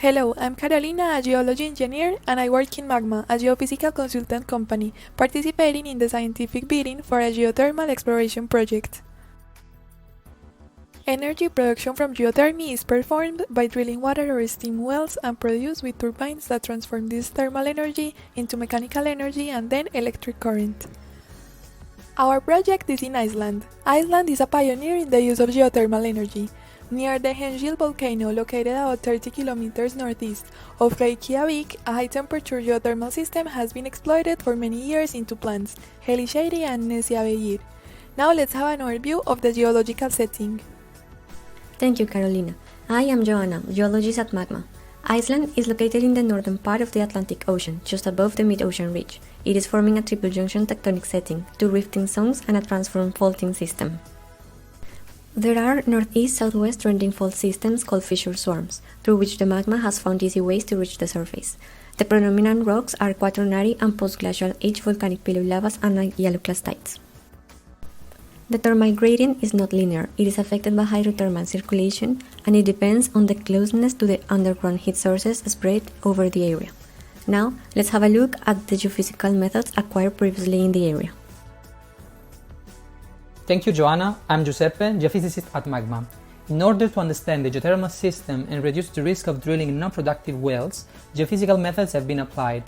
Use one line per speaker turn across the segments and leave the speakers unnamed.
Hello, I'm Carolina, a geology engineer, and I work in Magma, a geophysical consultant company, participating in the scientific bidding for a geothermal exploration project. Energy production from geothermy is performed by drilling water or steam wells and produced with turbines that transform this thermal energy into mechanical energy and then electric current. Our project is in Iceland. Iceland is a pioneer in the use of geothermal energy. Near the Hengil volcano, located about 30 kilometers northeast of Reykjavik, a high-temperature geothermal system has been exploited for many years into plants, Helisheiði and Nesjaveggir. Now let's have an overview of the geological setting.
Thank you, Carolina. I am Joanna, geologist at Magma. Iceland is located in the northern part of the Atlantic Ocean, just above the mid-ocean ridge. It is forming a triple junction tectonic setting, two rifting zones and a transform faulting system. There are northeast-southwest trending fault systems called fissure swarms, through which the magma has found easy ways to reach the surface. The predominant rocks are quaternary and post-glacial age volcanic pillar lavas and hyaloclastites. The thermal gradient is not linear. It is affected by hydrothermal circulation, and it depends on the closeness to the underground heat sources spread over the area. Now, let's have a look at the geophysical methods acquired previously in the area.
Thank you, Joanna. I'm Giuseppe, geophysicist at Magma. In order to understand the geothermal system and reduce the risk of drilling non-productive wells, geophysical methods have been applied.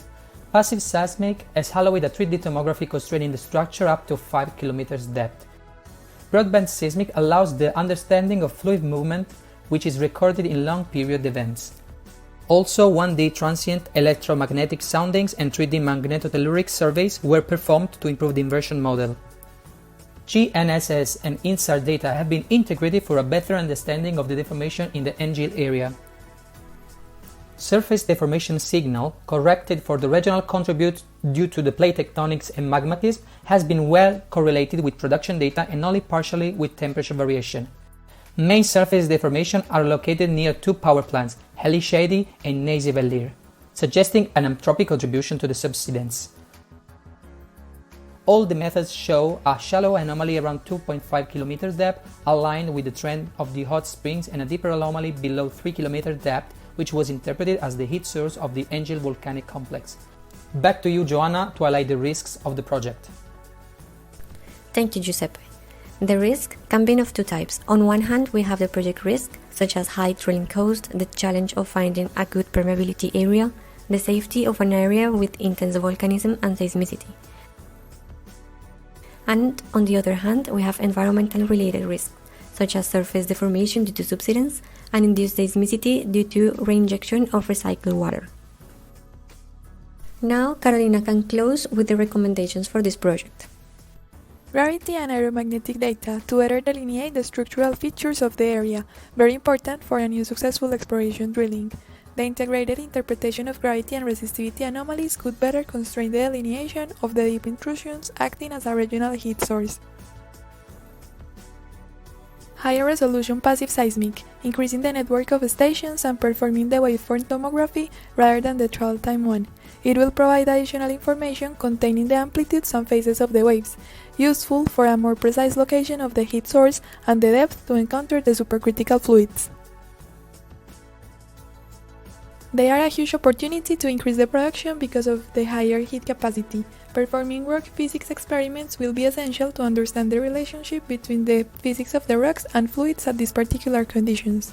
Passive seismic has allowed a 3D tomography constraining the structure up to 5 km depth. Broadband seismic allows the understanding of fluid movement, which is recorded in long-period events. Also, 1D transient electromagnetic soundings and 3D magnetotelluric surveys were performed to improve the inversion model. GNSS and INSAR data have been integrated for a better understanding of the deformation in the Hengil area. Surface deformation signal, corrected for the regional contribute due to the plate tectonics and magmatism, has been well correlated with production data and only partially with temperature variation. Main surface deformation are located near two power plants, Helisheiði and Nesjaveggir, suggesting an anthropic contribution to the subsidence. All the methods show a shallow anomaly around 2.5 km depth, aligned with the trend of the hot springs, and a deeper anomaly below 3 km depth, which was interpreted as the heat source of the Hengil volcanic complex. Back to you, Joanna, to highlight the risks of the project.
Thank you, Giuseppe. The risk can be of two types. On one hand, we have the project risk, such as high drilling cost, the challenge of finding a good permeability area, the safety of an area with intense volcanism and seismicity. And on the other hand, we have environmental related risks, such as surface deformation due to subsidence and induced seismicity due to reinjection of recycled water. Now, Carolina can close with the recommendations for this project.
Gravity and aeromagnetic data to better delineate the structural features of the area, very important for a new successful exploration drilling. The integrated interpretation of gravity and resistivity anomalies could better constrain the delineation of the deep intrusions acting as a regional heat source. Higher resolution passive seismic, increasing the network of stations and performing the waveform tomography rather than the travel time one. It will provide additional information containing the amplitudes and phases of the waves, useful for a more precise location of the heat source and the depth to encounter the supercritical fluids. They are a huge opportunity to increase the production because of the higher heat capacity. Performing rock physics experiments will be essential to understand the relationship between the physics of the rocks and fluids at these particular conditions.